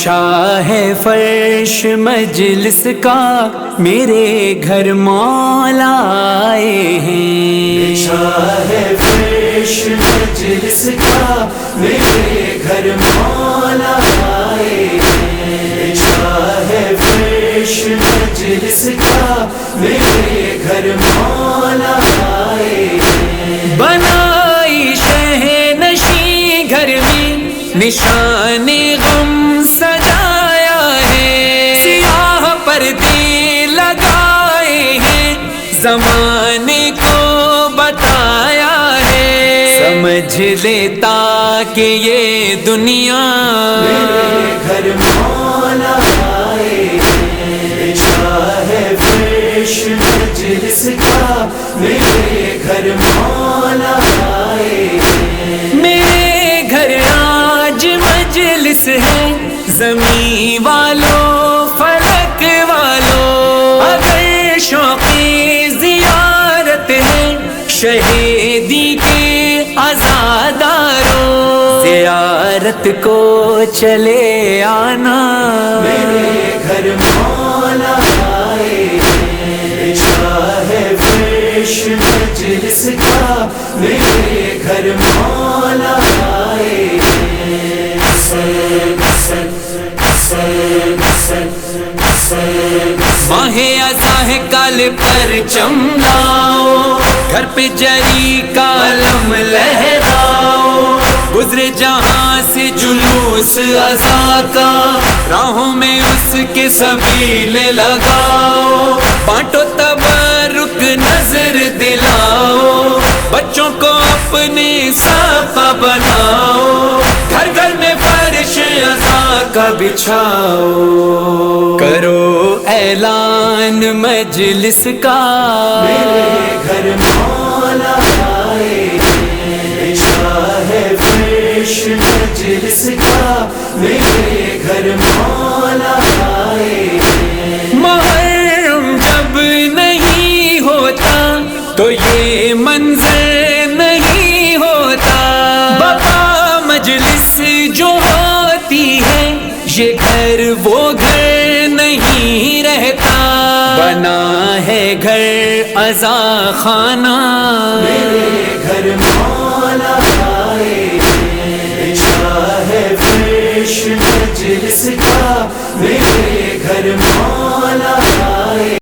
بچھا ہے فرش مجلس کا میرے گھر مولا آئے ہیں، بچھا ہے فرش مجلس کا میرے گھر مولا آئے ہیں، بچھا ہے فرش مجلس کا میرے گھر مولا آئے ہیں، بنائی شہنشیں گھر میں نشان غم سجایا ہے، سیاہ پردے لگائے ہیں زمانے کو بتایا ہے، سمجھ لیتا کہ یہ دنیا میرے گھر مولا آئے ہیں، بچھا ہے فرش مجلس کا میرے گھر مولا آئے ہیں، میرے گھر آج مجلس ہے زمین والوں فلک والوں، اگر شوق زیارت ہے شہیدی کے عزاداروں، زیارت کو چلے آنا میرے گھر مولا آئے ہیں، بچھا ہے فرش مجلس کا میرے گھر مولا آئے ہیں، ماہ ازاں کال پر چملاؤ، گھر پہ جری کا علم لہراؤ، گزرے جہاں سے جلوس ازاں کا راہوں میں اس کے سبیل لگاؤ، بانٹو تبرک نظر دلاؤ، بچوں کو اپنے ساقہ بناؤ، گھر گھر میں فرش ازاں کا بچھاؤ، کرو اعلان مجلس کا میرے گھر مولا آئے ہیں، بچھا ہے فرش مجلس کا میرے گھر مولا آئے ہیں، محرم جب نہیں ہوتا تو یہ منظر نہیں ہوتا، بپا مجلس جو ہوتی ہے یہ گھر وہ گھر نہیں رہتا، بنا ہے گھر ازاں خانہ میرے گھر مولا آئے ہیں، بچھا ہے فرش مجلس کا میرے گھر مولا